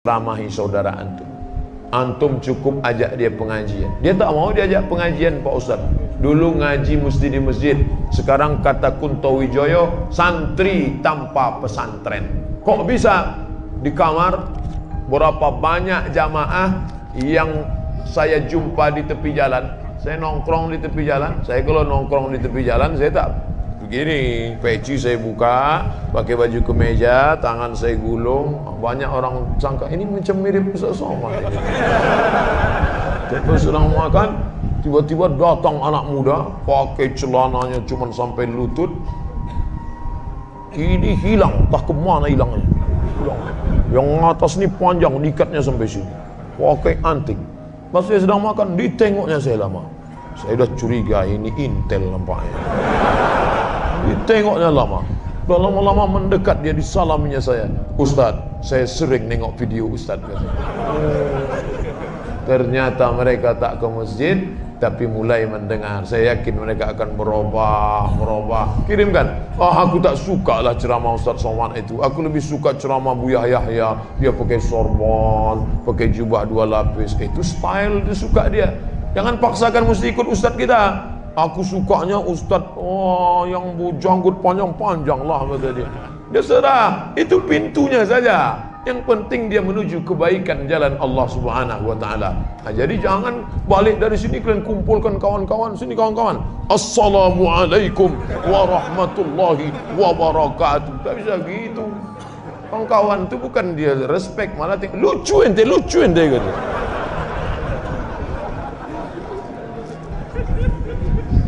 Ramahi saudara antum. Antum cukup ajak dia pengajian. Dia tak mau diajak pengajian Pak Ustaz. Dulu ngaji mesti di masjid. Sekarang kata Kunto Wijoyo, santri tanpa pesantren. Kok bisa? Di kamar berapa banyak jamaah yang saya jumpa di tepi jalan. Saya nongkrong di tepi jalan. Saya kalau nongkrong di tepi jalan, saya tak begini, peci saya buka, pakai baju kemeja, tangan saya gulung. Banyak orang sangka ini macam mirip Ustaz Somad. Tapi sedang makan, tiba-tiba datang anak muda, pakai celananya cuma sampai lutut. Ini hilang, tak kemana hilangnya. Hilang. Yang atas ni panjang, ikatnya sampai sini. Pakai anting. Pas saya sedang makan, ditengoknya saya lama. Saya dah curiga ini intel nampaknya. Ditengoknya lama. Udah lama-lama mendekat dia, disalaminya saya. Ustaz, saya sering nengok video Ustaz. Ternyata mereka tak ke masjid, tapi mulai mendengar. Saya yakin mereka akan merubah. Kirimkan. Aku tak suka lah ceramah Ustaz Somad itu. Aku lebih suka ceramah Buya Yahya. Dia pakai sorban, pakai jubah 2 lapis. Itu style dia suka dia. Jangan paksakan mesti ikut Ustaz kita. Aku sukanya Ustaz yang janggut panjang-panjang lah, kata dia. Dia serah, itu pintunya saja. Yang penting dia menuju kebaikan jalan Allah Subhanahu wa taala. Nah, jadi jangan balik dari sini kalian kumpulkan kawan-kawan, sini kawan-kawan. Assalamualaikum warahmatullahi wabarakatuh. Tak bisa gitu. Kawan-kawan itu bukan dia respect, malah lucu ente kata.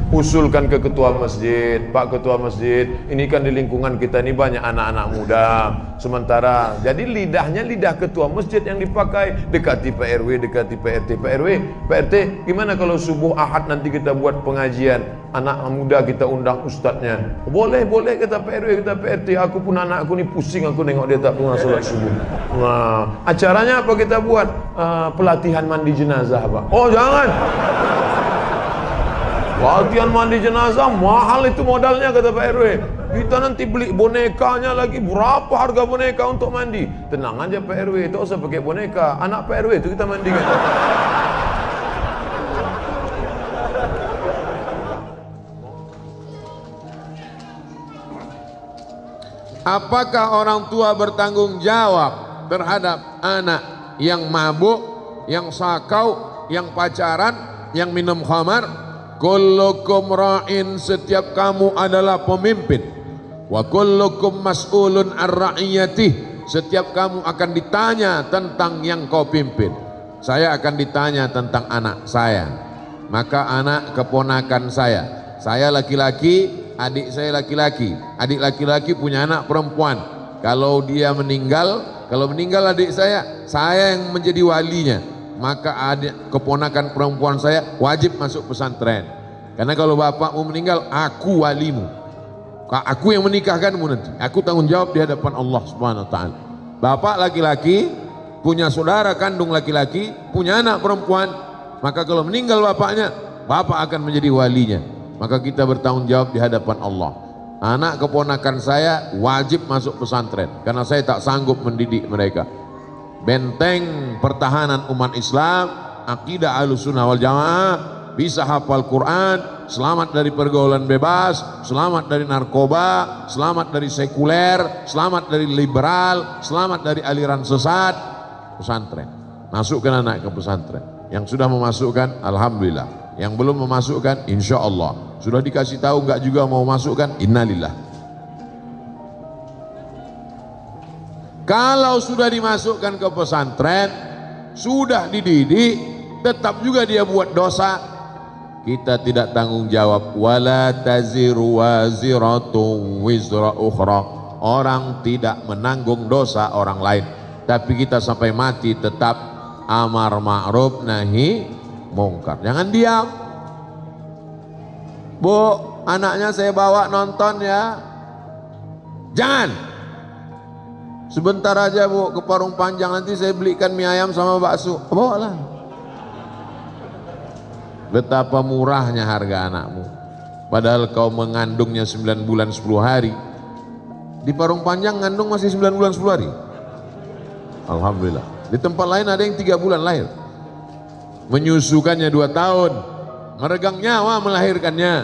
Usulkan ke ketua masjid, Pak Ketua Masjid, ini kan di lingkungan kita ini banyak anak-anak muda. Sementara jadi lidahnya lidah ketua masjid yang dipakai. Dekati Pak RW, dekati Pak RT. Pak RW, Pak RT, gimana kalau subuh Ahad nanti kita buat pengajian, anak muda kita undang ustadznya? Boleh kata Pak RW, kata Pak RT. Aku pun anakku ni pusing, aku nengok dia tak pernah solat subuh. Nah, acaranya apa kita buat? Pelatihan mandi jenazah, Pak. Oh, jangan. Latihan mandi jenazah mahal itu modalnya, kata Pak RW. Kita nanti beli bonekanya lagi. Berapa harga boneka untuk mandi? Tenang aja Pak RW, itu usah pakai boneka. Anak Pak RW itu kita mandikan. Apakah orang tua bertanggung jawab terhadap anak yang mabuk, yang sakau, yang pacaran, yang minum khamar? Kullukum ra'in, setiap kamu adalah pemimpin. Wa kullukum mas'ulun ar-ra'iyatih, setiap kamu akan ditanya tentang yang kau pimpin. Saya akan ditanya tentang anak saya. Maka anak keponakan saya laki-laki, adik saya laki-laki. Adik laki-laki punya anak perempuan. Kalau dia meninggal, adik saya yang menjadi walinya. Maka adik keponakan perempuan saya wajib masuk pesantren. Karena kalau bapakmu meninggal, aku walimu. Aku yang menikahkanmu nanti. Aku tanggung jawab di hadapan Allah Subhanahu wa taala. Bapak laki-laki punya saudara kandung laki-laki, punya anak perempuan. Maka kalau meninggal bapaknya, bapak akan menjadi walinya. Maka kita bertanggung jawab di hadapan Allah. Anak keponakan saya wajib masuk pesantren karena saya tak sanggup mendidik mereka. Benteng pertahanan umat Islam, akidah Ahlussunnah wal Jamaah, bisa hafal Quran, selamat dari pergaulan bebas, selamat dari narkoba, selamat dari sekuler, selamat dari liberal, selamat dari aliran sesat. Pesantren, masukkan anak ke pesantren. Yang sudah memasukkan, alhamdulillah. Yang belum memasukkan, insya Allah. Sudah dikasih tahu enggak juga mau masukkan, innalillah. Kalau sudah dimasukkan ke pesantren, sudah dididik, tetap juga dia buat dosa, kita tidak tanggung jawab. Wala taziru waziratun wizra ukhra. Orang tidak menanggung dosa orang lain. Tapi kita sampai mati tetap amar ma'ruf nahi mungkar. Jangan diam. Bu, anaknya saya bawa nonton ya. Jangan. Sebentar aja bu, ke Parung Panjang, nanti saya belikan mie ayam sama bakso. Bawalah. Betapa murahnya harga anakmu. Padahal kau mengandungnya 9 bulan 10 hari. Di Parung Panjang ngandung masih 9 bulan 10 hari. Alhamdulillah. Di tempat lain ada yang 3 bulan lahir, menyusukannya 2 tahun, meregang nyawa melahirkannya.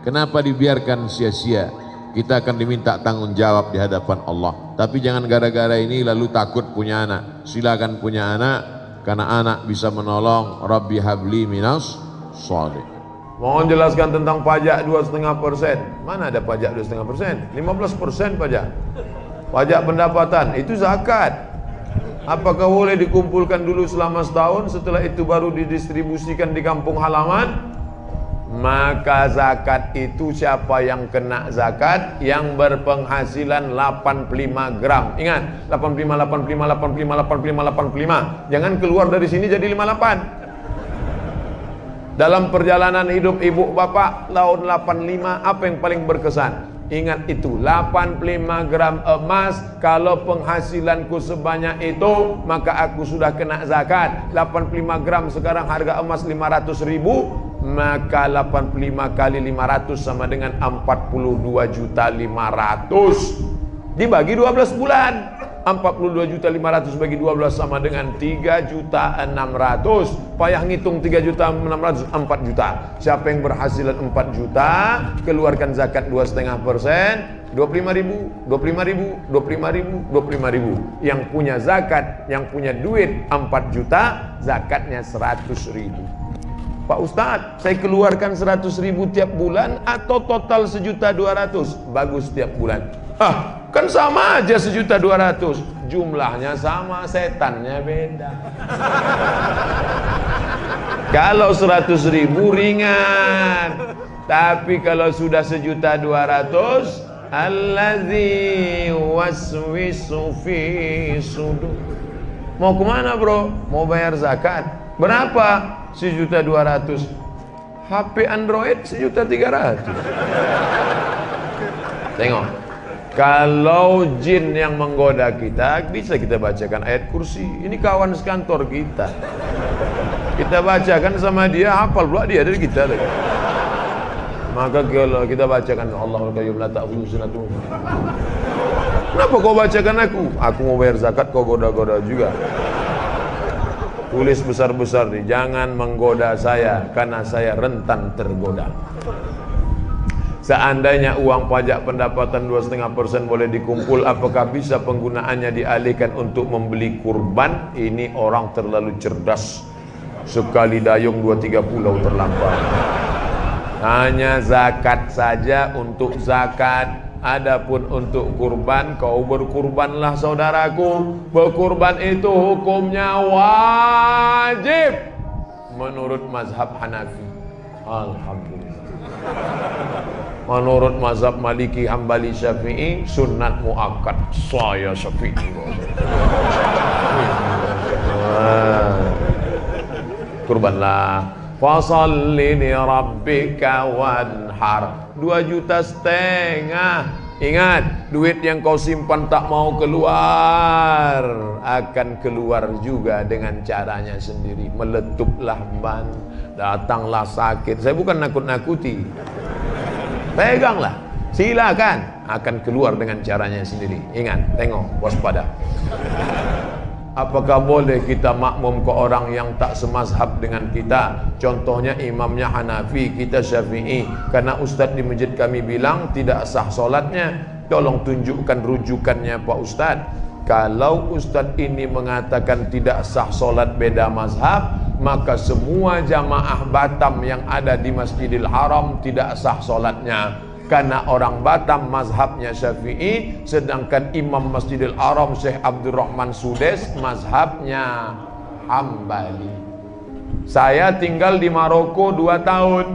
Kenapa dibiarkan sia-sia? Kita akan diminta tanggung jawab di hadapan Allah. Tapi jangan gara-gara ini lalu takut punya anak. Silakan punya anak, karena anak bisa menolong. Rabbi habli minas sholih. Mohon jelaskan tentang pajak 2,5%. Mana ada pajak 2,5%? 15% pajak. Pajak pendapatan itu zakat. Apakah boleh dikumpulkan dulu selama setahun, setelah itu baru didistribusikan di kampung halaman? Maka zakat itu siapa yang kena zakat? Yang berpenghasilan 85 gram. Ingat, 85, 85, 85, 85, 85. Jangan keluar dari sini jadi 58. Dalam perjalanan hidup ibu bapak tahun 85, apa yang paling berkesan? Ingat itu, 85 gram emas. Kalau penghasilanku sebanyak itu, maka aku sudah kena zakat. 85 gram sekarang harga emas 500 ribu, maka 85 kali 500 sama dengan 42.500.000. Dibagi 12 bulan, 42.500.000 bagi 12 sama dengan 3.600.000. Payah ngitung 3.600.000, 4 juta. Siapa yang berhasilan 4 juta, keluarkan zakat 2,5%, 25.000, 25.000, 25.000, 25.000. Yang punya zakat, yang punya duit 4 juta, zakatnya 100.000. Pak Ustadz, saya keluarkan 100.000 tiap bulan atau total 1.200.000? Bagus tiap bulan. Kan sama aja 1.200.000. Jumlahnya sama, setannya beda. Kalau 100.000 ringan, tapi kalau sudah 1.200.000, allazi waswisu fi sudur. Mau kemana bro? Mau bayar zakat. Berapa? 1.200.000. HP Android 1.300.000. Tengok, kalau jin yang menggoda kita, bisa kita bacakan ayat kursi. Ini kawan sekantor kita, kita bacakan sama dia, hafal pula dia dari kita lagi. Maka kalau kita bacakan Allahul Qayyum la ta'khudhuhu sinatun. Kenapa kau bacakan aku? Aku mau bayar zakat, kau goda-goda juga. Tulis besar-besar nih, jangan menggoda saya karena saya rentan tergoda. Seandainya uang pajak pendapatan 2,5% boleh dikumpul, apakah bisa penggunaannya dialihkan untuk membeli kurban? Ini orang terlalu cerdas. Sekali dayung 2-3 pulau terlampau. Hanya zakat saja untuk zakat. Adapun untuk kurban, kau berkurbanlah saudaraku. Berkurban itu hukumnya wajib menurut mazhab Hanafi. Alhamdulillah. Menurut mazhab Maliki, Hambali, Syafi'i sunat muakkad. Saya Syafi'i. Kurbanlah. Fasalli li rabbika wanhar. 2,5 juta. Ingat, duit yang kau simpan tak mau keluar akan keluar juga dengan caranya sendiri. Meletuplah ban, datanglah sakit. Saya bukan nakut-nakuti. Peganglah, silakan, akan keluar dengan caranya sendiri. Ingat, tengok, waspada. Apakah boleh kita makmum ke orang yang tak semazhab dengan kita? Contohnya imamnya Hanafi, kita Syafi'i. Karena ustadz di masjid kami bilang tidak sah solatnya. Tolong tunjukkan rujukannya Pak Ustadz. Kalau ustadz ini mengatakan tidak sah solat beda mazhab, maka semua jamaah Batam yang ada di Masjidil Haram tidak sah solatnya. Karena orang Batam mazhabnya Syafi'i, sedangkan imam Masjidil Haram Syekh Abdurrahman Sudes mazhabnya Hambali. Saya tinggal di Maroko 2 tahun.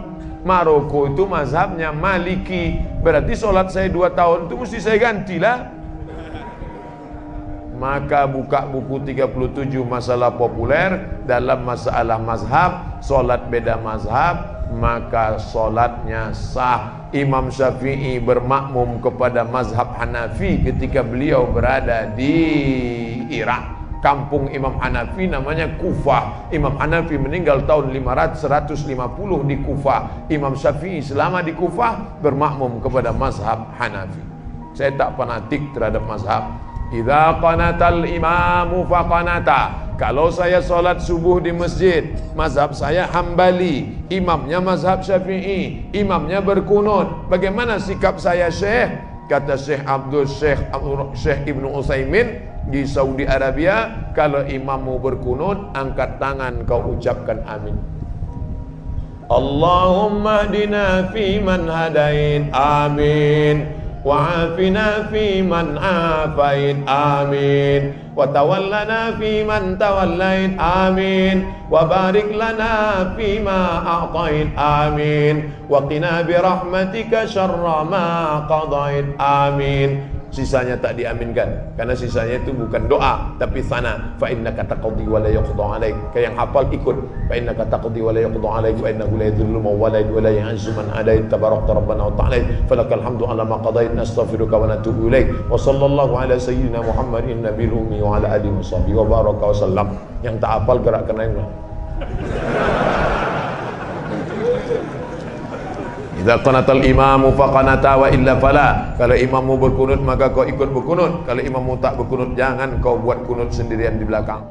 Maroko itu mazhabnya Maliki. Berarti sholat saya 2 tahun itu mesti saya gantilah. Maka buka buku 37 masalah populer dalam masalah mazhab, sholat beda mazhab, maka sholatnya sah. Imam Syafi'i bermakmum kepada mazhab Hanafi ketika beliau berada di Irak. Kampung Imam Hanafi namanya Kufah. Imam Hanafi meninggal tahun 150 di Kufah. Imam Syafi'i selama di Kufah bermakmum kepada mazhab Hanafi. Saya tak fanatik terhadap mazhab, Idza qanatal imamu faqanata. Kalau saya sholat subuh di masjid, mazhab saya Hambali, imamnya mazhab Syafi'i, imamnya berkunut. Bagaimana sikap saya, Syekh? Kata Syekh Ibnu Utsaimin di Saudi Arabia, kalau imammu berkunut, angkat tangan kau ucapkan amin. Allahumma hdina fi man hadait, amin. Wa'afina fi man afait, amin. Wa tawallana fi man tawallait, amin. Wa barik lana fi ma a'tait, amin. Wa qina bi rahmatika syarra ma qadait, amin. Sisanya tak diaminkan karena sisanya itu bukan doa tapi sana. Fa innaka taqdi wa la yuqda alaik. Kayak yang hafal ikut. Fa innaka taqdi wa la yuqda alaik wa innahu la yadhillu man walait wa la yu'izzu man adait. Tabarakta rabbana wa ta'ala. Falakal hamdu ala ma qadait. Nastaghfiruka wa natubu ilaik. Wa sallallahu ala sayyidina Muhammadin nabiyil ummi wa ala alihi washabbihi wa baraka wa sallam. Yang tak hafal gerakkan ainglah. Idza qanatal imamu faqanata wa illa fala. Kalau imammu berkunut maka kau ikut berkunut. Kalau imammu tak berkunut, jangan kau buat kunut sendirian di belakang.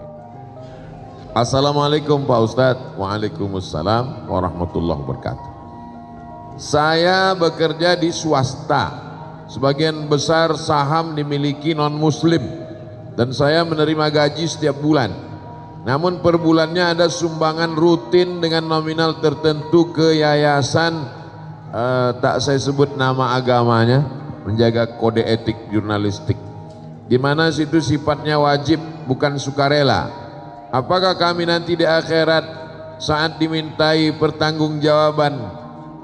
Assalamualaikum Pak Ustadz. Waalaikumsalam warahmatullahi wabarakatuh. Saya bekerja di swasta. Sebagian besar saham dimiliki non muslim dan saya menerima gaji setiap bulan. Namun per bulannya ada sumbangan rutin dengan nominal tertentu ke yayasan, tak saya sebut nama agamanya, menjaga kode etik jurnalistik, di mana situ sifatnya wajib bukan sukarela. Apakah kami nanti di akhirat saat dimintai pertanggungjawaban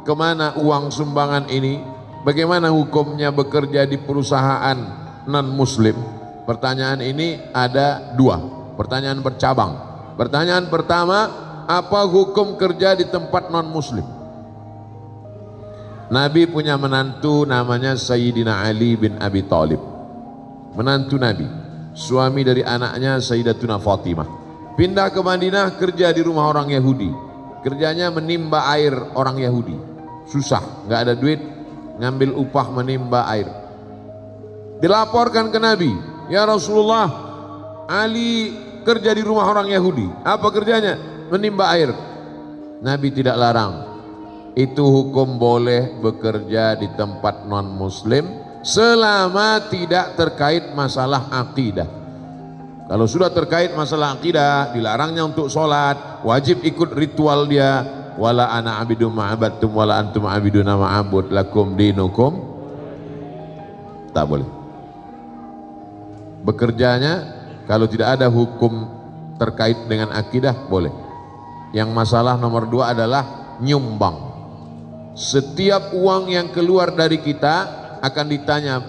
kemana uang sumbangan ini? Bagaimana hukumnya bekerja di perusahaan non muslim? Pertanyaan ini ada dua, pertanyaan bercabang. Pertanyaan pertama, apa hukum kerja di tempat non muslim? Nabi punya menantu namanya Sayyidina Ali bin Abi Thalib. Menantu Nabi, suami dari anaknya Sayyidatuna Fatimah. Pindah ke Madinah kerja di rumah orang Yahudi. Kerjanya menimba air orang Yahudi. Susah, nggak ada duit, ngambil upah menimba air. Dilaporkan ke Nabi, ya Rasulullah, Ali kerja di rumah orang Yahudi. Apa kerjanya? Menimba air. Nabi tidak larang. Itu hukum boleh bekerja di tempat non muslim selama tidak terkait masalah akidah. Kalau sudah terkait masalah akidah, dilarangnya untuk sholat, wajib ikut ritual dia. Wala ana abidum ma'abadtum wala antum abiduna ma'abud lakum dinukum. Tak boleh. Bekerjanya kalau tidak ada hukum terkait dengan akidah boleh. Yang masalah nomor dua adalah nyumbang. Setiap uang yang keluar dari kita akan ditanya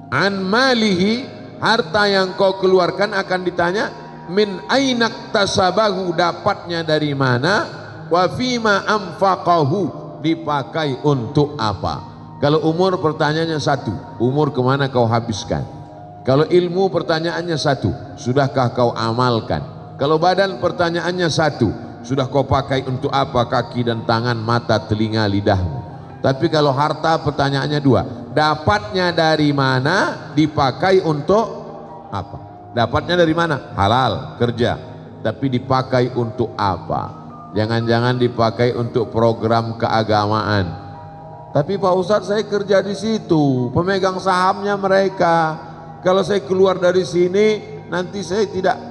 an malihi, harta yang kau keluarkan akan ditanya min ainak tasabahu, dapatnya dari mana, wa fima anfaqahu, dipakai untuk apa. Kalau umur pertanyaannya satu, umur kemana kau habiskan. Kalau ilmu pertanyaannya satu, sudahkah kau amalkan. Kalau badan pertanyaannya satu, sudah kau pakai untuk apa kaki dan tangan, mata, telinga, lidahmu. Tapi kalau harta pertanyaannya dua, dapatnya dari mana, dipakai untuk apa. Dapatnya dari mana? Halal, kerja. Tapi dipakai untuk apa? Jangan-jangan dipakai untuk program keagamaan. Tapi Pak Ustadz, saya kerja di situ, pemegang sahamnya mereka. Kalau saya keluar dari sini, nanti saya tidak.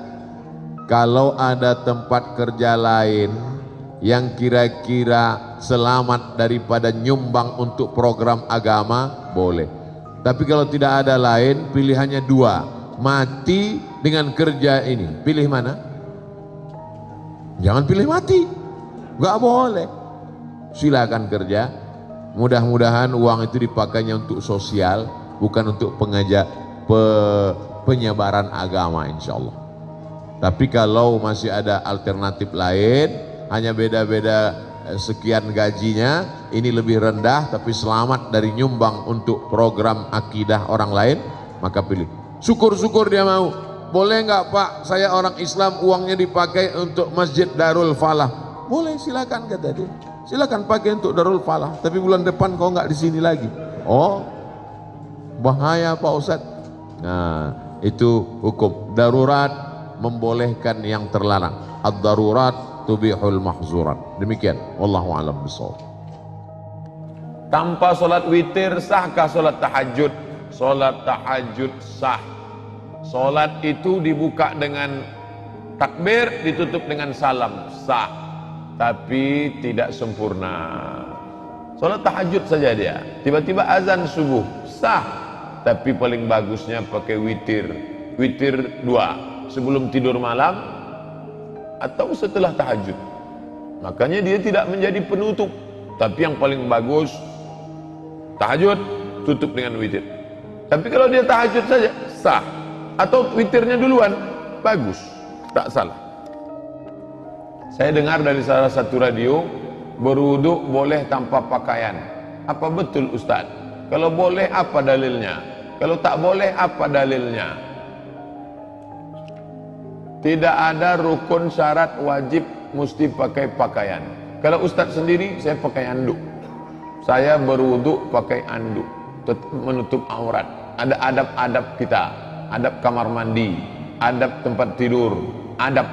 Kalau ada tempat kerja lain yang kira-kira selamat daripada nyumbang untuk program agama, boleh. Tapi kalau tidak ada lain, pilihannya dua, mati dengan kerja ini. Pilih mana? Jangan pilih mati, nggak boleh. Silakan kerja. Mudah-mudahan uang itu dipakainya untuk sosial, bukan untuk penyebaran agama, insya Allah. Tapi kalau masih ada alternatif lain, hanya beda-beda sekian gajinya, ini lebih rendah tapi selamat dari nyumbang untuk program akidah orang lain, maka pilih. Syukur-syukur dia mau. Boleh nggak Pak, saya orang Islam, uangnya dipakai untuk Masjid Darul Falah. Boleh, silakan kata dia. Silakan pakai untuk Darul Falah, tapi bulan depan kau nggak di sini lagi. Oh, bahaya Pak Ustadz. Nah, itu hukum darurat membolehkan yang terlarang. Ad-darurat tubihul mahzurat. Demikian, wallahu a'lam bishawab. Tanpa solat witir sahkah solat tahajud? Solat tahajud sah. Solat itu dibuka dengan takbir, ditutup dengan salam, sah. Tapi tidak sempurna. Solat tahajud saja dia, tiba-tiba azan subuh, sah. Tapi paling bagusnya pakai witir. Witir 2, sebelum tidur malam atau setelah tahajud. Makanya dia tidak menjadi penutup. Tapi yang paling bagus tahajud, tutup dengan witir. Tapi kalau dia tahajud saja, sah. Atau witirnya duluan, bagus, tak salah. Saya dengar dari salah satu radio, berwuduk boleh tanpa pakaian. Apa betul Ustaz? Kalau boleh apa dalilnya? Kalau tak boleh apa dalilnya? Tidak ada rukun syarat wajib mesti pakai pakaian. Kalau Ustaz sendiri, saya pakai anduk. Saya berwuduk pakai anduk, menutup aurat. Ada adab-adab kita, adab kamar mandi, adab tempat tidur, adab.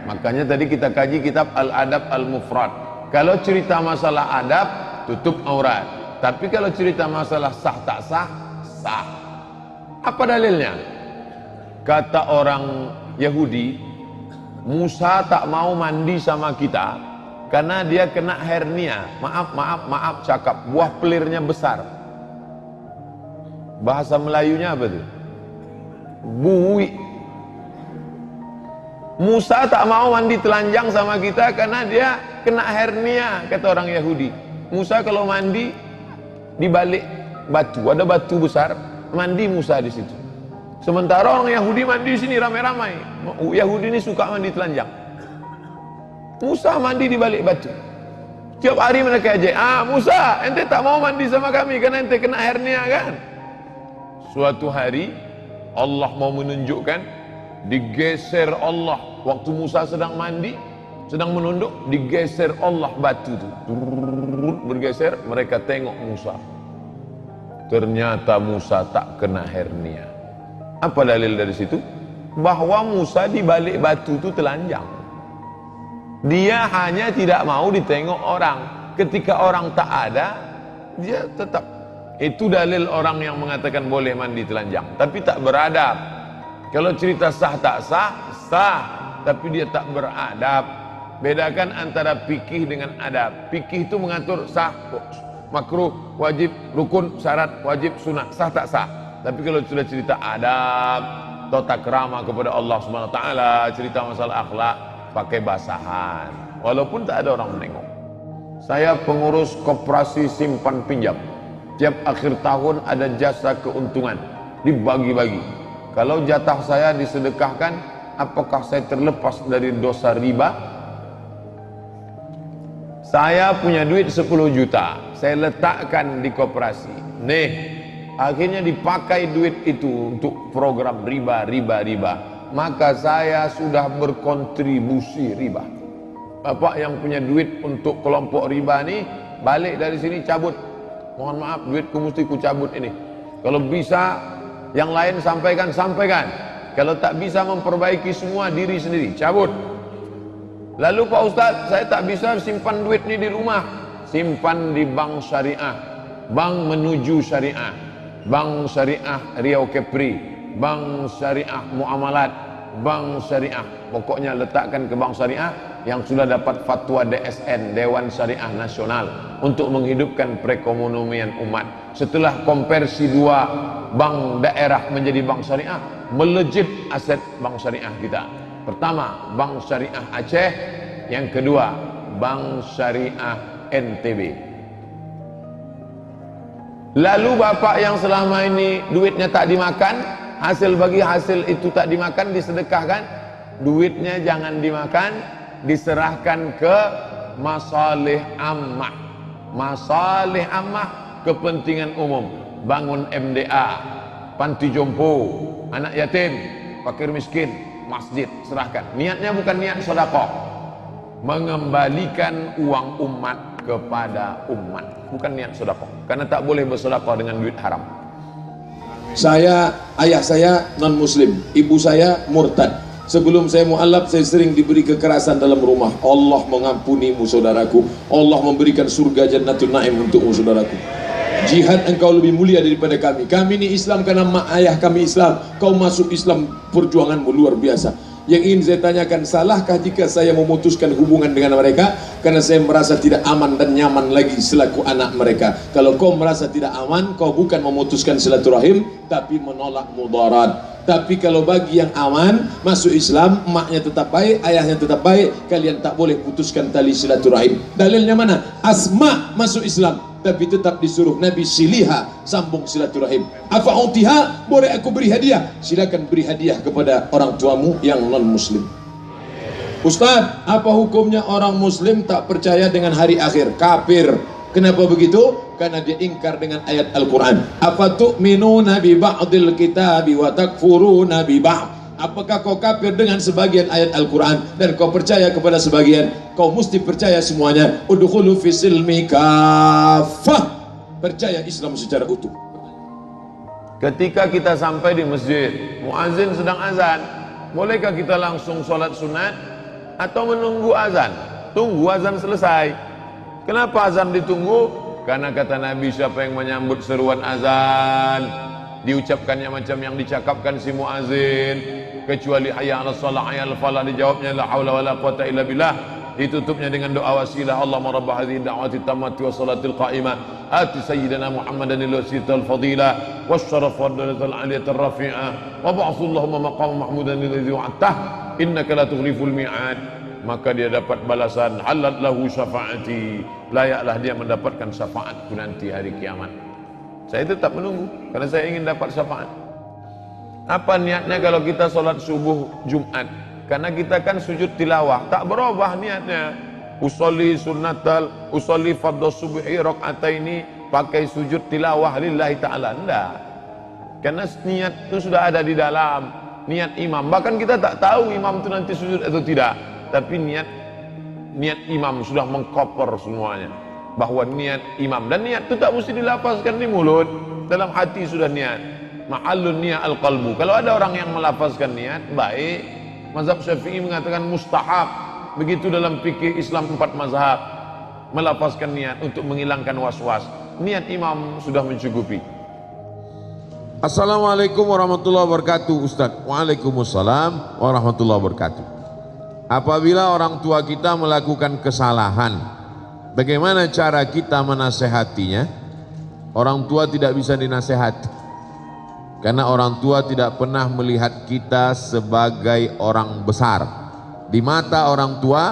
Makanya tadi kita kaji kitab Al-Adab Al-Mufrad. Kalau cerita masalah adab, tutup aurat. Tapi kalau cerita masalah sah tak sah, sah. Apa dalilnya? Kata orang Yahudi, Musa tak mau mandi sama kita karena dia kena hernia. Maaf cakap, buah pelirnya besar. Bahasa Melayunya apa tuh? Bui. Musa tak mau mandi telanjang sama kita karena dia kena hernia, kata orang Yahudi. Musa kalau mandi di balik batu, ada batu besar, mandi Musa di situ. Sementara orang Yahudi mandi di sini ramai-ramai. Yahudi ini suka mandi telanjang. Musa mandi di balik batu. Tiap hari mereka aja, Musa, ente tak mau mandi sama kami karena ente kena hernia kan? Suatu hari Allah mau menunjukkan, digeser Allah waktu Musa sedang mandi, sedang menunduk, digeser Allah batu itu, bergeser. Mereka tengok Musa, ternyata Musa tak kena hernia. Apa dalil dari situ? Bahwa Musa di balik batu itu telanjang. Dia hanya tidak mau ditengok orang. Ketika orang tak ada, dia tetap. Itu dalil orang yang mengatakan boleh mandi telanjang, tapi tak beradab. Kalau cerita sah tak sah, sah, tapi dia tak beradab. Bedakan antara fikih dengan adab. Fikih itu mengatur sah, makruh, wajib, rukun, syarat, wajib, sunah, sah tak sah. Tapi kalau sudah cerita adab, tata krama kepada Allah Subhanahu wa taala, cerita masalah akhlak, pakai basahan. Walaupun tak ada orang menengok. Saya pengurus koperasi simpan pinjam. Tiap akhir tahun ada jasa keuntungan dibagi-bagi. Kalau jatah saya disedekahkan, apakah saya terlepas dari dosa riba? Saya punya duit 10 juta, saya letakkan di koperasi. Nih, akhirnya dipakai duit itu untuk program riba. Maka saya sudah berkontribusi riba. Bapak yang punya duit untuk kelompok riba nih, balik dari sini cabut. Mohon maaf, duitku mesti ku cabut ini. Kalau bisa yang lain sampaikan. Kalau tak bisa memperbaiki semua diri sendiri, cabut. Lalu Pak Ustadz, saya tak bisa simpan duit ini di rumah. Simpan di bank syariah, bank menuju syariah, bank syariah Riau Kepri, bank syariah Muamalat, bank syariah. Pokoknya letakkan ke bank syariah yang sudah dapat fatwa DSN, Dewan Syariah Nasional, untuk menghidupkan perekonomian umat. Setelah konversi 2 bank daerah menjadi bank syariah, melejit aset bank syariah kita. Pertama, bank syariah Aceh, yang kedua, bank syariah NTB. Lalu bapak yang selama ini duitnya tak dimakan, hasil itu tak dimakan, disedekahkan, duitnya jangan dimakan, diserahkan ke masalih ammah. Masalih ammah, kepentingan umum. Bangun MDA, panti jompo, anak yatim, fakir miskin, masjid, serahkan. Niatnya bukan niat sedekah, mengembalikan uang umat kepada umat, bukan niat sedekah. Karena tak boleh bersedekah dengan duit haram. Ayah saya non muslim, ibu saya murtad. Sebelum saya mualaf, saya sering diberi kekerasan dalam rumah. Allah mengampunimu saudaraku. Allah memberikan surga jannatul naim untukmu saudaraku. Jihad engkau lebih mulia daripada kami. Kami ini Islam karena mak ayah kami Islam. Kau masuk Islam, perjuanganmu luar biasa. Yang ingin saya tanyakan, salahkah jika saya memutuskan hubungan dengan mereka karena saya merasa tidak aman dan nyaman lagi selaku anak mereka? Kalau kau merasa tidak aman, kau bukan memutuskan silaturahim, tapi menolak mudarat. Tapi kalau bagi yang aman, masuk Islam, emaknya tetap baik, ayahnya tetap baik, kalian tak boleh putuskan tali silaturahim. Dalilnya mana? Asma masuk Islam, tapi tetap disuruh Nabi siliha, sambung silaturahim. Afa'utiha, boleh aku beri hadiah? Silakan beri hadiah kepada orang tuamu yang non muslim. Ustaz, apa hukumnya orang muslim tak percaya dengan hari akhir? Kafir. Kenapa begitu? Karena dia ingkar dengan ayat Al-Quran. Afatu'minuna bi ba'dil kitabi wa takfuruna bi ba'd. Apakah kau kafir dengan sebagian ayat Al-Quran dan kau percaya kepada sebagian? Kau mesti percaya semuanya. Udkhulu fi silmi kafah. Percaya Islam secara utuh. Ketika kita sampai di masjid, muazin sedang azan, bolehkah kita langsung sholat sunat atau menunggu azan? Tunggu azan selesai. Kenapa azan ditunggu? Karena kata Nabi, siapa yang menyambut seruan azan, diucapkannya macam yang dicakapkan si muazin, kecuali hayya 'alas shalah hayya 'alal falah, dijawabnya la haula wala quwata illa billah, ditutupnya dengan doa wasilah, Allahumma rabb hadhihi da'wati tammati wa salatil qa'imah ati sayyidina Muhammadan al-wasilatal fadilah wasyaraf wa darajatal 'aliyatar rafi'ah wa ba'athu Allahumma maqam mahmudan alladhi wa'adtah innaka la tughliful mi'ad. Maka dia dapat balasan, halat lahu syafaati, layaklah dia mendapatkan syafaatku nanti hari kiamat. Saya tetap menunggu karena saya ingin dapat syafaat. Apa niatnya kalau kita sholat subuh Jumat? Karena kita kan sujud tilawah, tak berubah niatnya. Usolli fardhu subhi rakaataini, pakai sujud tilawah lillahi ta'ala. Enggak. Karena niat itu sudah ada di dalam niat imam. Bahkan kita tak tahu imam itu nanti sujud atau tidak. Tapi niat imam sudah mengcover semuanya, bahwa niat imam, dan niat itu tak mesti dilafazkan di mulut, dalam hati sudah niat. Ma'allun niat al-qalbu. Kalau ada orang yang melafazkan niat, baik. Mazhab Syafi'i mengatakan mustahab. Begitu dalam fikih Islam 4 mazhab, melafazkan niat untuk menghilangkan was-was. Niat imam sudah mencukupi. Assalamualaikum warahmatullahi wabarakatuh Ustaz. Waalaikumsalam warahmatullahi wabarakatuh. Apabila orang tua kita melakukan kesalahan, bagaimana cara kita menasehatinya? Orang tua tidak bisa dinasehati, karena orang tua tidak pernah melihat kita sebagai orang besar. Di mata orang tua,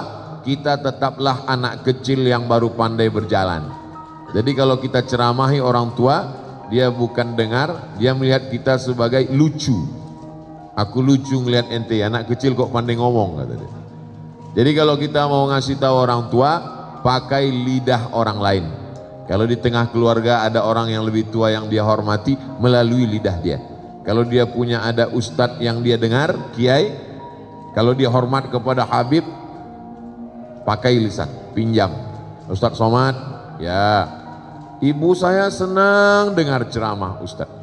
kita tetaplah anak kecil yang baru pandai berjalan. Jadi kalau kita ceramahi orang tua, dia bukan dengar, dia melihat kita sebagai lucu. Aku lucu ngelihat ente, anak kecil kok pandai ngomong, kata dia. Jadi kalau kita mau ngasih tahu orang tua, pakai lidah orang lain. Kalau di tengah keluarga ada orang yang lebih tua yang dia hormati, melalui lidah dia. Kalau dia punya ada ustadz yang dia dengar, kiai, kalau dia hormat kepada Habib, pakai lisan, pinjam. Ustadz Somad, ya, ibu saya senang dengar ceramah Ustadz,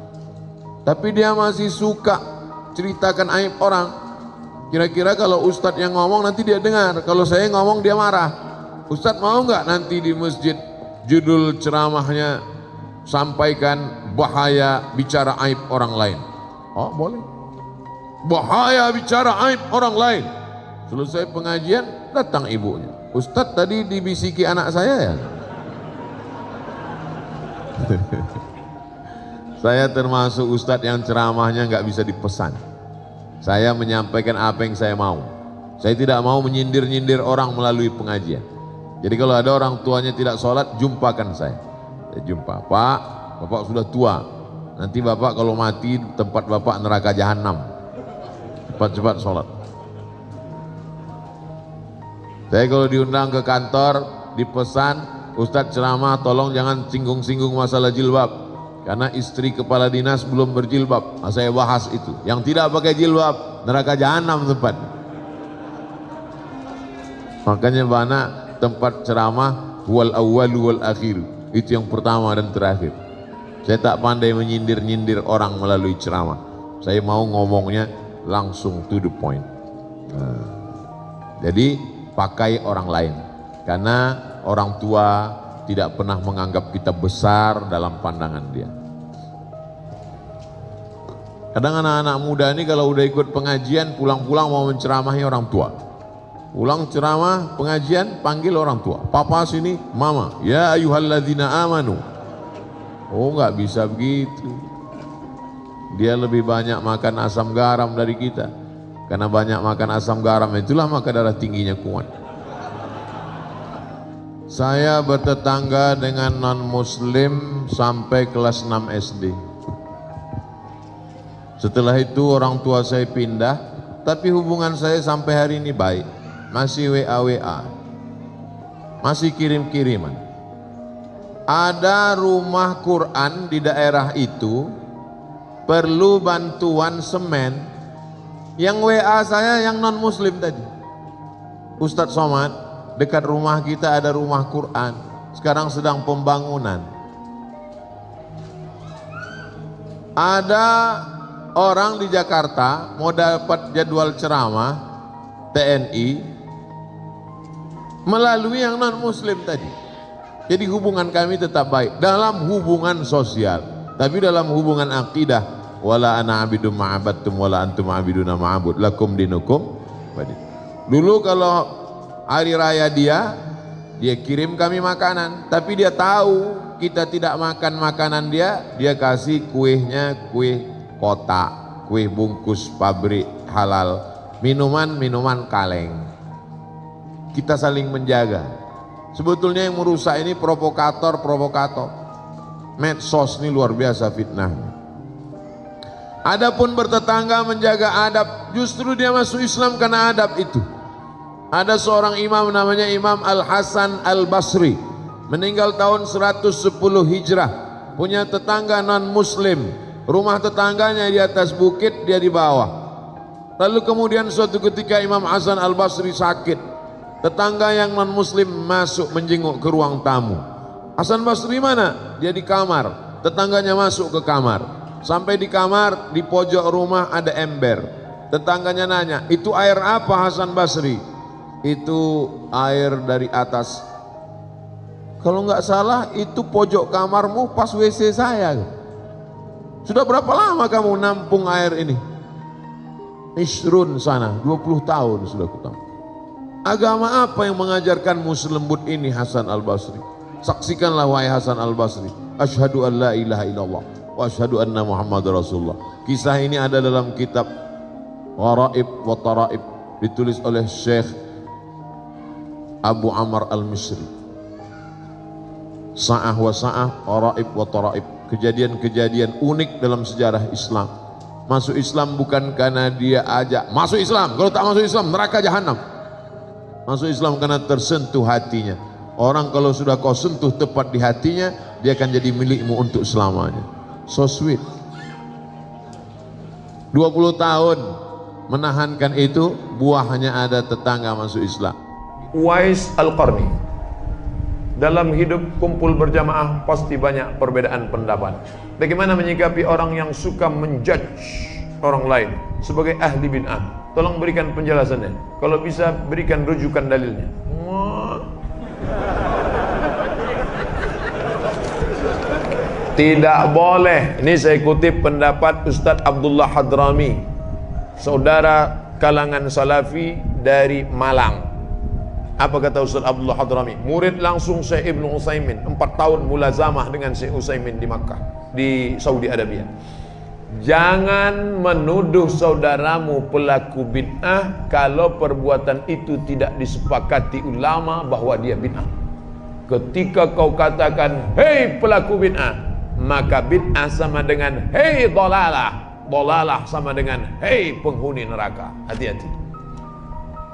tapi dia masih suka ceritakan aib orang. Kira-kira kalau Ustadz yang ngomong nanti dia dengar, kalau saya ngomong dia marah. Ustadz mau nggak nanti di masjid judul ceramahnya sampaikan bahaya bicara aib orang lain? Oh boleh. Bahaya bicara aib orang lain. Selesai pengajian datang ibunya. Ustadz tadi dibisiki anak saya ya. Saya termasuk Ustadz yang ceramahnya nggak bisa dipesan. Saya menyampaikan apa yang saya mau. Saya tidak mau menyindir-nyindir orang melalui pengajian. Jadi kalau ada orang tuanya tidak sholat, jumpakan saya. Saya jumpa, Pak, Bapak sudah tua. Nanti Bapak kalau mati tempat Bapak neraka jahanam. Cepat-cepat sholat. Saya kalau diundang ke kantor, dipesan, Ustadz ceramah tolong jangan singgung-singgung masalah jilbab. Karena istri kepala dinas belum berjilbab. Nah, saya bahas itu. Yang tidak pakai jilbab, neraka jahanam tempat. Makanya banyak tempat ceramah wal awwal wal akhir. Itu yang pertama dan terakhir. Saya tak pandai menyindir-nyindir orang melalui ceramah. Saya mau ngomongnya langsung to the point. Nah, jadi pakai orang lain, karena orang tua tidak pernah menganggap kita besar dalam pandangan dia. Kadang anak-anak muda ini kalau udah ikut pengajian, pulang-pulang mau menceramahi orang tua. Pulang ceramah, pengajian, panggil orang tua. Papa sini, mama. Ya ayyuhalladzina amanu. Oh, nggak bisa begitu. Dia lebih banyak makan asam garam dari kita. Karena banyak makan asam garam, itulah maka darah tingginya kuat. Saya bertetangga dengan non-muslim sampai kelas 6 SD. Setelah itu orang tua saya pindah, tapi hubungan saya sampai hari ini baik. Masih WA-WA, masih kirim-kiriman. Ada rumah Quran di daerah itu perlu bantuan semen. Yang WA saya yang non-muslim tadi, Ustadz Somad, dekat rumah kita ada rumah Quran, sekarang sedang pembangunan. Ada orang di Jakarta mau dapat jadwal ceramah TNI melalui yang non-muslim tadi. Jadi hubungan kami tetap baik dalam hubungan sosial, tapi dalam hubungan akidah, wala ana abidum ma'abadtum wala antum abiduna ma'abud lakum dinukum. Dulu kalau hari raya dia kirim kami makanan, tapi dia tahu kita tidak makan makanan dia kasih kuehnya, kue kotak, kue bungkus pabrik halal, minuman kaleng. Kita saling menjaga. Sebetulnya yang merusak ini provokator. Medsos ini luar biasa fitnahnya. Adapun bertetangga menjaga adab, justru dia masuk Islam karena adab itu. Ada seorang imam namanya Imam Al-Hasan Al-Basri, meninggal tahun 110 Hijrah, punya tetangga non-muslim. Rumah tetangganya di atas bukit, dia di bawah. Lalu kemudian suatu ketika Imam Hasan Al-Basri sakit. Tetangga yang non-muslim masuk menjenguk ke ruang tamu. Hasan Basri mana? Dia di kamar. Tetangganya masuk ke kamar. Sampai di kamar, di pojok rumah ada ember. Tetangganya nanya, itu air apa Hasan Basri? Itu air dari atas. Kalau nggak salah itu pojok kamarmu pas WC saya. Sudah berapa lama kamu nampung air ini? Isrun sana, 20 tahun sudah aku tahu. Agama apa yang mengajarkanmu selembut ini Hasan Al-Basri? Saksikanlah wahai Hasan Al-Basri. Asyhadu an la ilaha illallah wa asyhadu anna Muhammad Rasulullah. Kisah ini ada dalam kitab Gharaib wa Taraib, ditulis oleh Syekh Abu Amr Al-Misri. Sa'ah wa sa'ah, Gharaib wa Taraib. Kejadian-kejadian unik dalam sejarah Islam. Masuk Islam bukan karena dia ajak masuk Islam. Kalau tak masuk Islam neraka jahanam. Masuk Islam karena tersentuh hatinya. Orang kalau sudah kau sentuh tepat di hatinya, dia akan jadi milikmu untuk selamanya. So sweet. 20 tahun menahankan itu, buahnya ada tetangga masuk Islam. Uwais Al-Qarni, dalam hidup kumpul berjamaah pasti banyak perbedaan pendapat. Bagaimana menyikapi orang yang suka menjudge orang lain sebagai ahli bid'ah? Tolong berikan penjelasannya. Kalau bisa berikan rujukan dalilnya. Tidak boleh. Ini saya kutip pendapat Ustadz Abdullah Hadrami, saudara kalangan salafi dari Malang. Apa kata Ustadz Abdullah Hadrami? Murid langsung Syekh Ibnu Utsaimin, 4 tahun mulazamah dengan Syekh Utsaimin di Makkah, di Saudi Arabia. Jangan menuduh saudaramu pelaku bid'ah kalau perbuatan itu tidak disepakati ulama bahwa dia bid'ah. Ketika kau katakan, hei pelaku bid'ah, maka bid'ah sama dengan hei dolalah, dolalah sama dengan hei penghuni neraka. Hati-hati.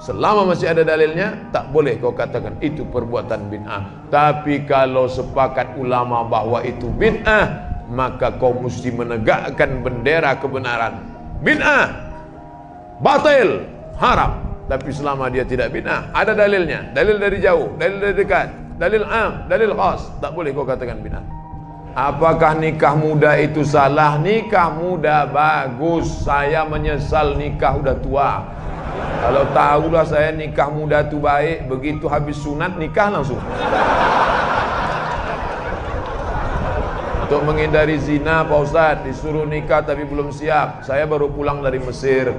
Selama masih ada dalilnya, tak boleh kau katakan itu perbuatan bid'ah. Tapi kalau sepakat ulama bahwa itu bid'ah, maka kau mesti menegakkan bendera kebenaran. Bid'ah, batil, haram. Tapi selama dia tidak bid'ah, ada dalilnya. Dalil dari jauh, dalil dari dekat, dalil am, dalil khas, tak boleh kau katakan bid'ah. Apakah nikah muda itu salah? Nikah muda bagus. Saya menyesal nikah udah tua. Kalau tahulah saya nikah muda itu baik, begitu habis sunat nikah langsung. Untuk menghindari zina Pak Ustadz, disuruh nikah tapi belum siap. Saya baru pulang dari Mesir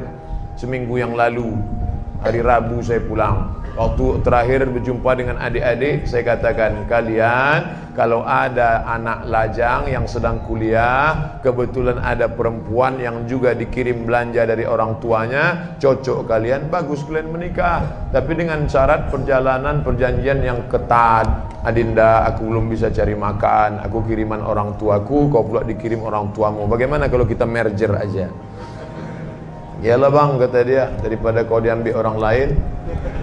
seminggu yang lalu. Hari Rabu saya pulang. Waktu terakhir berjumpa dengan adik-adik, saya katakan, kalian kalau ada anak lajang yang sedang kuliah, kebetulan ada perempuan yang juga dikirim belanja dari orang tuanya, cocok kalian, bagus kalian menikah. Tapi dengan syarat perjalanan perjanjian yang ketat. Adinda, aku belum bisa cari makan, aku kiriman orang tuaku, kau pula dikirim orang tuamu. Bagaimana kalau kita merger aja? Yalah bang, kata dia, daripada kau diambil orang lain,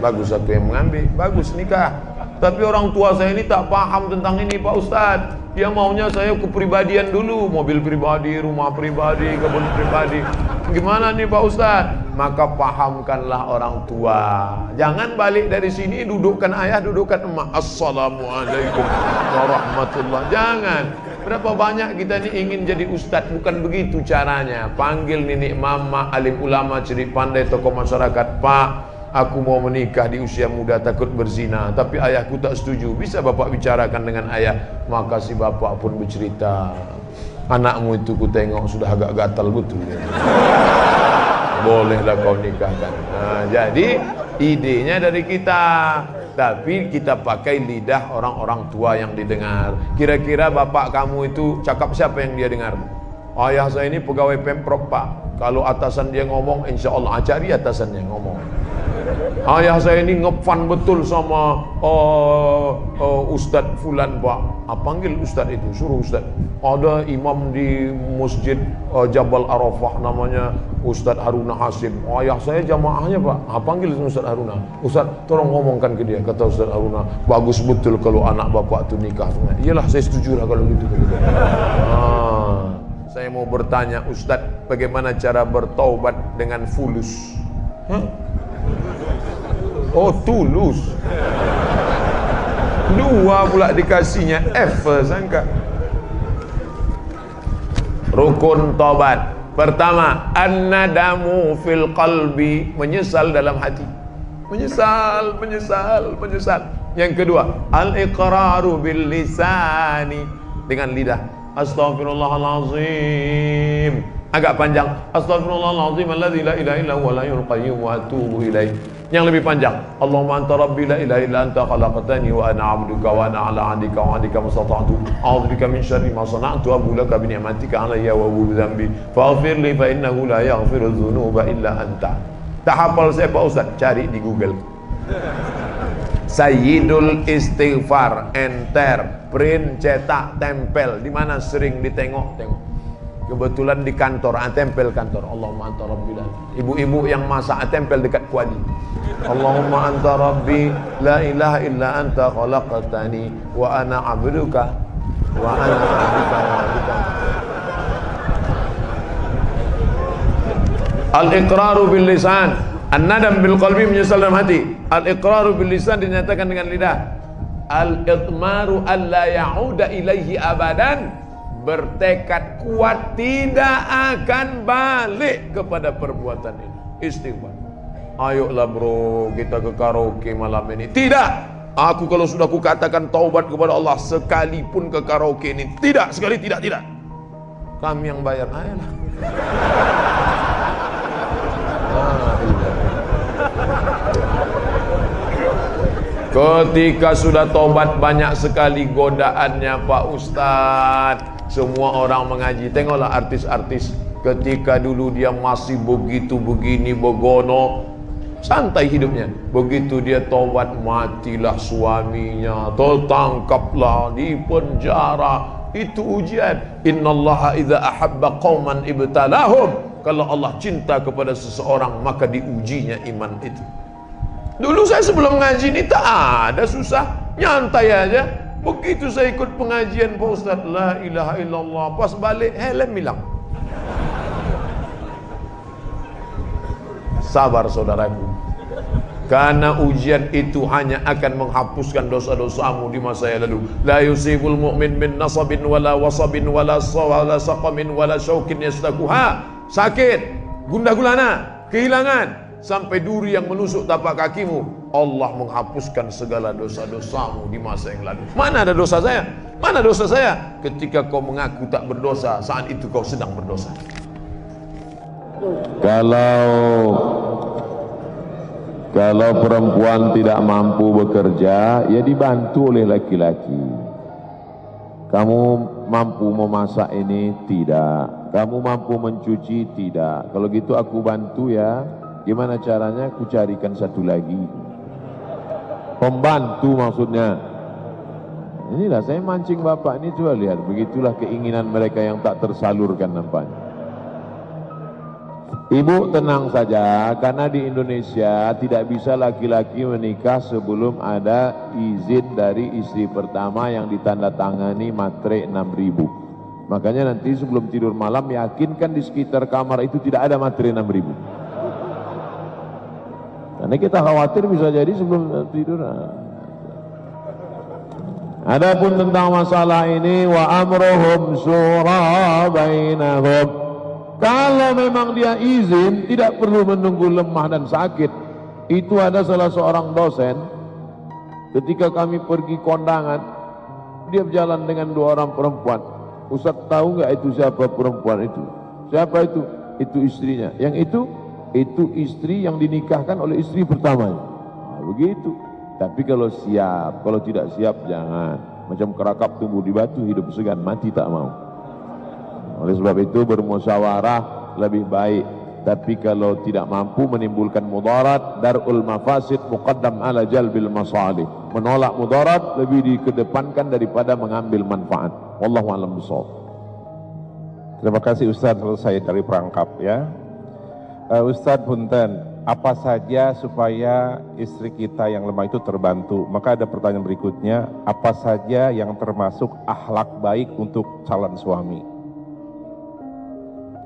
bagus aku yang mengambil, bagus nikah. Tapi orang tua saya ini tak paham tentang ini Pak Ustadz. Dia maunya saya kepribadian dulu, mobil pribadi, rumah pribadi, kebun pribadi. Gimana nih Pak Ustadz? Maka pahamkanlah orang tua. Jangan balik dari sini dudukkan ayah, dudukkan emak. Assalamualaikum warahmatullah. Jangan. Berapa banyak kita ini ingin jadi ustadz, bukan begitu caranya. Panggil nenek mama, alim ulama, cerdik pandai, tokoh masyarakat. Pak, aku mau menikah di usia muda, takut berzina, tapi ayahku tak setuju. Bisa bapak bicarakan dengan ayah? Maka si bapak pun bercerita, anakmu itu ku tengok sudah agak gatal betul. Bolehlah kau nikahkan. Nah, jadi idenya dari kita, tapi kita pakai lidah orang-orang tua yang didengar. Kira-kira bapak kamu itu cakap siapa yang dia dengar? Ayah saya ini pegawai Pemprov Pak. Kalau atasan dia ngomong, insya Allah cari atasannya ngomong. Ayah saya ini ngefan betul sama Ustadz Fulan Pak. Panggil Ustadz itu, suruh Ustadz. Ada imam di masjid Jabal Arafah namanya Ustadz Haruna Hasim. Ayah saya jamaahnya Pak. Panggil Ustadz Haruna. Ustadz tolong ngomongkan ke dia. Kata Ustadz Haruna, bagus betul kalau anak bapak itu nikah. Iyalah saya setuju lah kalau gitu. Saya mau bertanya Ustadz, bagaimana cara bertaubat dengan fulus? Oh tulus. Dua pula dikasihnya F sangka. Rukun taubat. Pertama, an-nadamu fil qalbi, menyesal dalam hati. Menyesal. Yang kedua, al-iqraru bil lisani, dengan lidah. Astaghfirullahalazim. Agak panjang. Astaghfirullahalazim alladzi la ilaha illa huwa al-hayyul qayyum wa atubu ilaih. Yang lebih panjang, Allahumma anta rabbi la ilaha illa anta khalaqtani wa ana 'abduka wa ana 'ala 'ahdika wa 'adika mastata'tu. A'udzubika min syarri ma sana'tu, abu laka bi ni'matika 'alayya wa abu dzambi faghfir li fa innahu la yaghfiru dzunuba illa anta. Tak hafal saya Pak Ustaz, cari di Google. Sayyidul Istighfar, enter, print, cetak, tempel. Di mana sering ditengok-tengok. Kebetulan di kantor, tempel kantor. Allahumma anta rabbi. Ibu-ibu yang masak tempel dekat kuali. Allahumma anta rabbi la ilaha illa anta khalaqtani wa ana 'abduka wa ana 'abduka. Al-iqraru bil lisan, an-nadam bil qalbi, menyesal dalam hati. Al-iqraru bil lisan dinyatakan dengan lidah. Al-itmaru alla ya'uda ilaihi abadan, bertekad kuat tidak akan balik kepada perbuatan ini. Istighfar. Ayolah bro, kita ke karaoke malam ini. Tidak. Aku kalau sudah kukatakan taubat kepada Allah, sekalipun ke karaoke ini, tidak, sekali tidak. Kami yang bayar. Ayolah. Ketika sudah taubat, banyak sekali godaannya Pak Ustadz. Semua orang mengaji. Tengoklah artis-artis, ketika dulu dia masih begitu begini begono, santai hidupnya. Begitu dia taubat, matilah suaminya, tertangkaplah, di penjara. Itu ujian. Innallaha idza ahabba qauman ibtalahum. Kalau Allah cinta kepada seseorang, maka diujinya iman itu. Dulu saya sebelum ngaji ini tak ada susah, nyantai aja. Begitu saya ikut pengajian Pak Ustaz, la ilaha illallah, pas balik helm hilang. Sabar saudaraku. Karena ujian itu hanya akan menghapuskan dosa-dosamu di masa yang lalu. La yusibul mu'min min nasabin wala wasabin wala saqamin wala syaukin yastakuha. Sakit, gundah gulana, kehilangan, sampai duri yang menusuk tapak kakimu. Allah menghapuskan segala dosa-dosamu di masa yang lalu. Mana ada dosa saya? Mana dosa saya? Ketika kau mengaku tak berdosa, saat itu kau sedang berdosa. Kalau perempuan tidak mampu bekerja, ya dibantu oleh laki-laki. Kamu mampu memasak ini? Tidak. Kamu mampu mencuci? Tidak. Kalau gitu aku bantu ya. Gimana caranya? Aku carikan satu lagi. Pembantu maksudnya. Inilah saya mancing bapak ini, coba lihat. Begitulah keinginan mereka yang tak tersalurkan nampaknya. Ibu tenang saja, karena di Indonesia tidak bisa laki-laki menikah sebelum ada izin dari istri pertama yang ditandatangani matre 6.000. Makanya nanti sebelum tidur malam yakinkan di sekitar kamar itu tidak ada matre 6.000. Karena kita khawatir bisa jadi sebelum tidur. Adapun tentang masalah ini, wa amruhum syura bainahum. Kalau memang dia izin, tidak perlu menunggu lemah dan sakit. Itu ada salah seorang dosen, ketika kami pergi kondangan, dia berjalan dengan 2 orang perempuan. Ustaz tahu nggak itu siapa perempuan itu? Siapa itu? Itu istrinya. Yang itu istri yang dinikahkan oleh istri pertamanya. Nah, begitu. Tapi kalau siap, kalau tidak siap jangan. Macam kerakap tumbuh di batu, hidup segan, mati tak mau. Oleh sebab itu bermusyawarah lebih baik. Tapi kalau tidak mampu menimbulkan mudarat, darul mafasid muqaddam ala jalbil masalih. Menolak mudarat lebih dikedepankan daripada mengambil manfaat. Wallahu a'lam bishawab. Terima kasih Ustaz, selesai dari perangkap ya. Ustaz punten, apa saja supaya istri kita yang lemah itu terbantu? Maka ada pertanyaan berikutnya, apa saja yang termasuk akhlak baik untuk calon suami?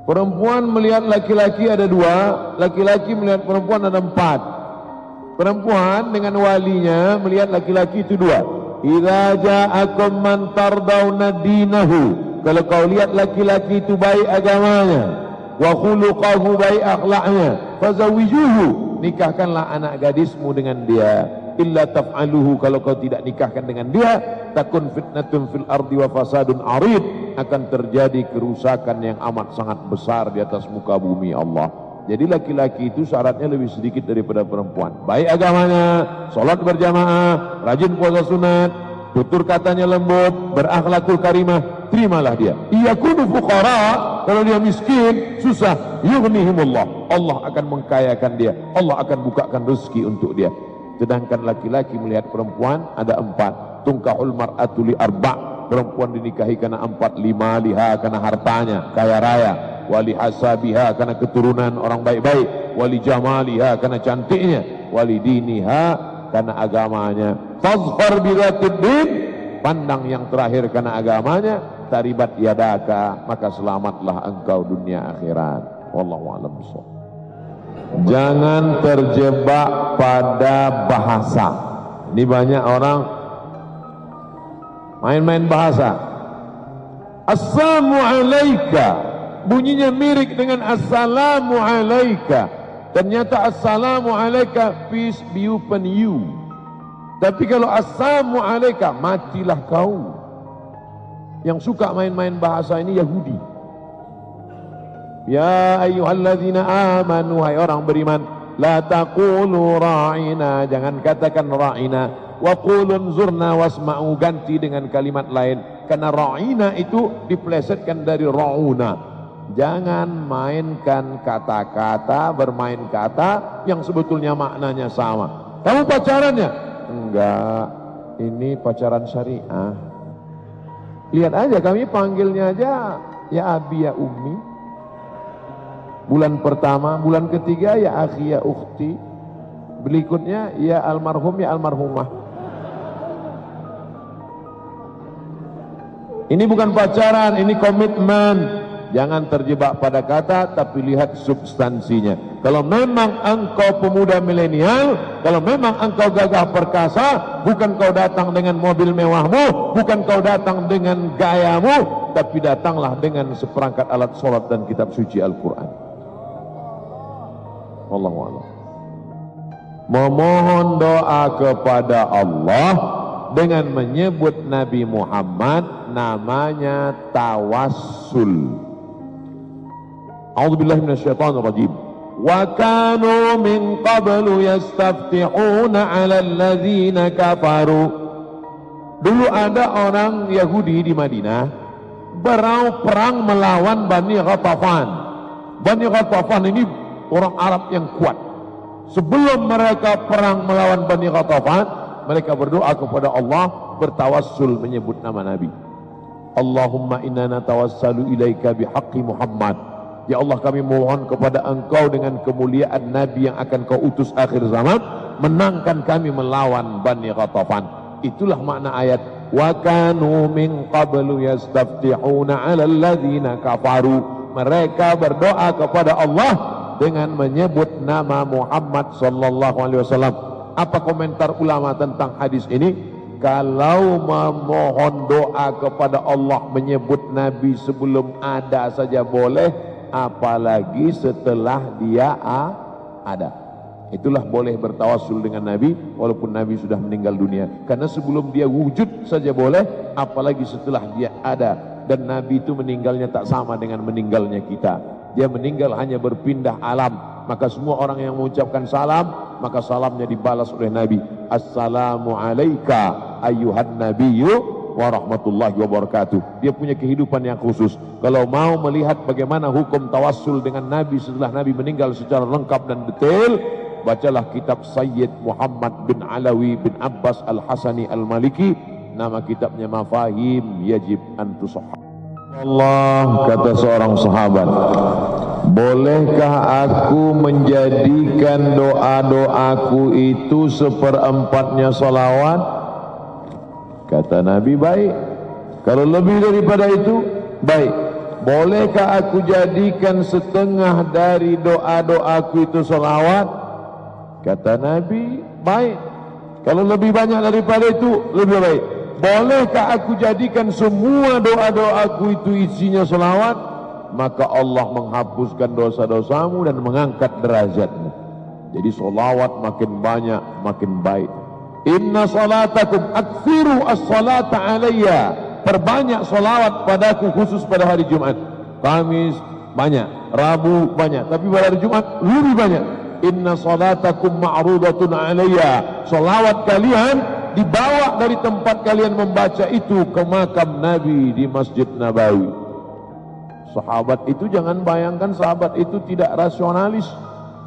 Perempuan melihat laki-laki ada 2, laki-laki melihat perempuan ada 4. Perempuan dengan walinya melihat laki-laki itu 2. Idza ja'akum man tardawna dinahu. Kalau kau lihat laki-laki itu baik agamanya, wa khuluquhu baik akhlaknya, fazawijuhu, nikahkanlah anak gadismu dengan dia. Illa taf'aluhu, kalau kau tidak nikahkan dengan dia, takun fitnatun fil ardi wa fasadun arid, akan terjadi kerusakan yang amat sangat besar di atas muka bumi Allah. Jadi laki-laki itu syaratnya lebih sedikit daripada perempuan. Baik agamanya, sholat berjamaah, rajin puasa sunat, tutur katanya lembut, berakhlakul karimah, terimalah dia. Iyakunu fuqara, kalau dia miskin, susah, yughnihimullah, Allah akan mengkayakan dia, Allah akan bukakan rezeki untuk dia. Sedangkan laki-laki melihat perempuan ada 4. Tungkahul mar'atu li arba', perempuan dinikahi karena 4. Lima liha karena hartanya kaya raya, wali hasabiha karena keturunan orang baik-baik, wali jamaliha karena cantiknya, wali diniha karena agamanya. Fazfar bidzatid din, pandang yang terakhir karena agamanya. Taribat yadaka, maka selamatlah engkau dunia akhirat. Wallahu a'lam bishawab. Jangan terjebak pada bahasa. Ini banyak orang main-main bahasa. Assalamu alayka, bunyinya mirip dengan assalamu alayka. Ternyata assalamu alayka, peace be upon you. Tapi kalau assalamu alayka, matilah kau. Yang suka main-main bahasa ini Yahudi. Ya ayyuhalladzina amanu, hai orang beriman, la taqulu ra'ina, jangan katakan ra'ina, wa qulun zurna wasma'u, ganti dengan kalimat lain, karena ra'ina itu diplesetkan dari ra'una. Jangan mainkan kata-kata, bermain kata yang sebetulnya maknanya sama. Kamu pacarannya? Enggak, ini pacaran syariah. Lihat aja, kami panggilnya aja ya abi ya ummi. Bulan pertama, bulan ketiga ya akhi ya ukhti, berikutnya ya almarhum ya almarhumah. Ini bukan pacaran, ini komitmen. Jangan terjebak pada kata, tapi lihat substansinya. Kalau memang engkau pemuda milenial, kalau memang engkau gagah perkasa, bukan kau datang dengan mobil mewahmu, bukan kau datang dengan gayamu, tapi datanglah dengan seperangkat alat sholat dan kitab suci Al-Quran. Wallahu a'lam. Memohon doa kepada Allah dengan menyebut Nabi Muhammad, namanya tawassul. A'udzubillahi minasyaitonirrajim. Wa kanu min qablu yastaftihuna 'alal ladzina kafaru. Dulu ada orang Yahudi di Madinah perang melawan Bani Ghatafan. Bani Ghatafan ini orang Arab yang kuat. Sebelum mereka perang melawan Bani Ghatafan, mereka berdoa kepada Allah, bertawassul menyebut nama Nabi. Allahumma inna natawassalu ilaika bihaqqi Muhammad. Ya Allah, kami mohon kepada engkau dengan kemuliaan Nabi yang akan kau utus akhir zaman, menangkan kami melawan Bani Ghatafan. Itulah makna ayat wa kanu min qablu yastaftihuna 'alal ladzina kafaru. Mereka berdoa kepada Allah dengan menyebut nama Muhammad sallallahu alaihi wasallam. Apa komentar ulama tentang hadis ini? Kalau memohon doa kepada Allah menyebut Nabi sebelum ada saja boleh, apalagi setelah dia ada. Itulah boleh bertawassul dengan Nabi walaupun Nabi sudah meninggal dunia. Karena sebelum dia wujud saja boleh, apalagi setelah dia ada. Dan Nabi itu meninggalnya tak sama dengan meninggalnya kita. Dia meninggal hanya berpindah alam. Maka semua orang yang mengucapkan salam, maka salamnya dibalas oleh Nabi. Assalamu alayka ayyuhan nabiyyu wa rahmatullahi wa barakatuh. Dia punya kehidupan yang khusus. Kalau mau melihat bagaimana hukum tawassul dengan Nabi setelah Nabi meninggal secara lengkap dan detail, bacalah kitab Sayyid Muhammad bin Alawi bin Abbas Al-Hasani Al-Maliki. Nama kitabnya Mafahim Yajib an Tusahhah. Allah, kata seorang sahabat, bolehkah aku menjadikan doa-doaku itu seperempatnya salawat? Kata Nabi, baik. Kalau lebih daripada itu, baik. Bolehkah aku jadikan setengah dari doa-doaku itu salawat? Kata Nabi, baik. Kalau lebih banyak daripada itu, lebih baik. Bolehkah aku jadikan semua doa-doaku itu isinya salawat? Maka Allah menghapuskan dosa-dosamu dan mengangkat derajatmu. Jadi salawat makin banyak, makin baik. Inna salatakum aktsiru as-salata alayya. Perbanyak salawat padaku khusus pada hari Jumat. Kamis banyak, Rabu banyak, tapi pada hari Jumat lebih banyak. Inna salatakum ma'rudatun alayya. Salawat kalian dibawa dari tempat kalian membaca itu ke makam Nabi di Masjid Nabawi. Sahabat itu jangan bayangkan sahabat itu tidak rasionalis.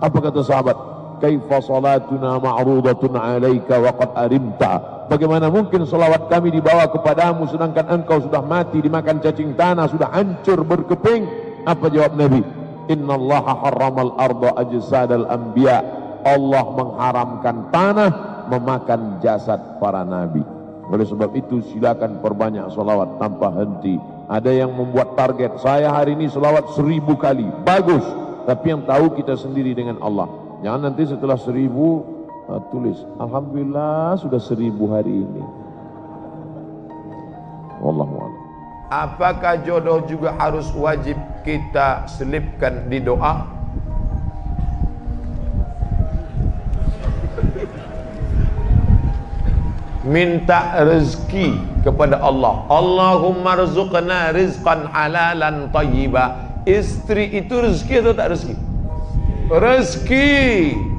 Apa kata sahabat? Kaifa salatuna ma'rudatun alaika wa qad arimta. Bagaimana mungkin salawat kami dibawa kepadamu sedangkan engkau sudah mati dimakan cacing tanah, sudah hancur berkeping? Apa jawab Nabi? Innallaha harramal arda ajsadal anbiya. Allah mengharamkan tanah memakan jasad para nabi. Oleh sebab itu silakan perbanyak salawat tanpa henti. Ada yang membuat target, saya hari ini salawat 1000 kali, bagus. Tapi yang tahu kita sendiri dengan Allah. Jangan nanti setelah 1000 tulis, alhamdulillah sudah 1000 hari ini. Wallahu a'lam. Apakah jodoh juga harus wajib kita selipkan di doa? Minta rezeki kepada Allah. Allahumma rzuqna rizqan halalan thayyiba. Istri itu rezeki atau tak rezeki? Rezeki,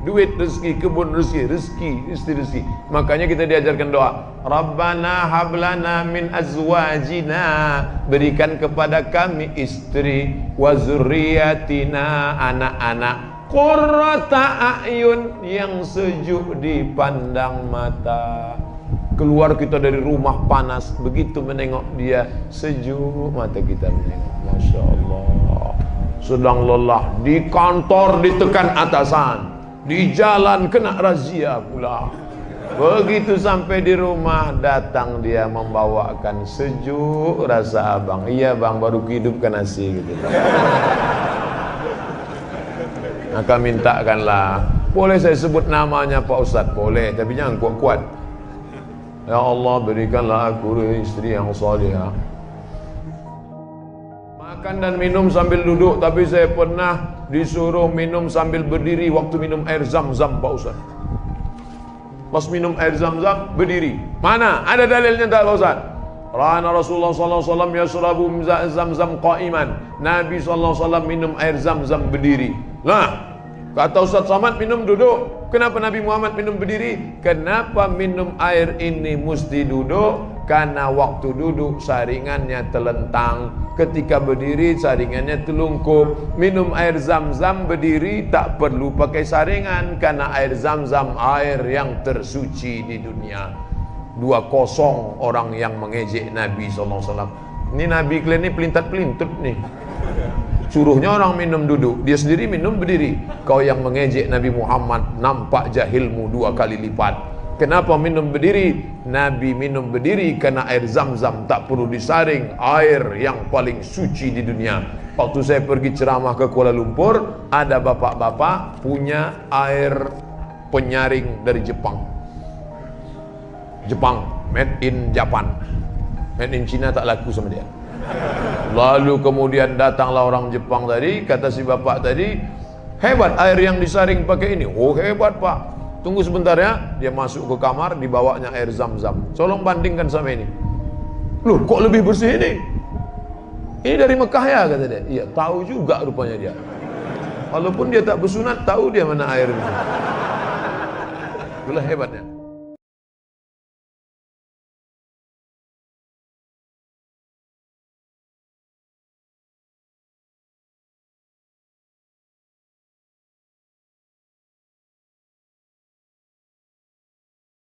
duit rezeki, kebun rezeki, rezeki, istri rezeki. Makanya kita diajarkan doa. Rabbana hablana min azwajina. Berikan kepada kami istri, wa zurriyatina, anak-anak, qurrata a'yun, yang sejuk dipandang mata. Keluar kita dari rumah panas, begitu menengok dia sejuk mata kita menengok. Masya Allah. Sedang lelah di kantor ditekan atasan, di jalan kena razia pula. Begitu sampai di rumah, datang dia membawakan sejuk rasa abang. Iya bang, baru hidupkan nasi gitu. Maka mintakanlah. Boleh saya sebut namanya Pak Ustadz? Boleh, tapi jangan kuat-kuat. Ya Allah, berikanlah aku istri yang salihah. Makan dan minum sambil duduk, tapi saya pernah disuruh minum sambil berdiri waktu minum air zam-zam Pak Ustadz. Pas minum air zam-zam berdiri. Mana? Ada dalilnya tak Pak Ustaz? Rana Rasulullah SAW yasrabu zam-zam qa'iman. Nabi SAW minum air zam-zam berdiri. Nah, kata Ustaz Samad minum duduk. Kenapa Nabi Muhammad minum berdiri? Kenapa minum air ini mesti duduk? Karena waktu duduk saringannya telentang, ketika berdiri saringannya telungkup. Minum air zam-zam berdiri tak perlu pakai saringan, karena air zam-zam air yang tersuci di dunia. 2-0 orang yang mengejek Nabi SAW. Ini Nabi kalian ini pelintat-pelintut nih. Suruhnya orang minum duduk, dia sendiri minum berdiri. Kau yang mengejek Nabi Muhammad, nampak jahilmu 2 kali lipat. Kenapa minum berdiri? Nabi minum berdiri karena air zam-zam tak perlu disaring, air yang paling suci di dunia. Waktu saya pergi ceramah ke Kuala Lumpur, ada bapak-bapak punya air penyaring dari Jepang. Jepang, made in Japan. Made in China tak laku sama dia. Lalu kemudian datanglah orang Jepang tadi, kata si bapak tadi, hebat air yang disaring pakai ini. Oh hebat pak. Tunggu sebentar ya, dia masuk ke kamar, dibawanya air zam-zam. Tolong bandingkan sama ini. Loh, kok lebih bersih ini? Ini dari Mekah ya, kata dia. Iya, tahu juga rupanya dia. Walaupun dia tak bersunat, tahu dia mana air ini. Itulah hebatnya.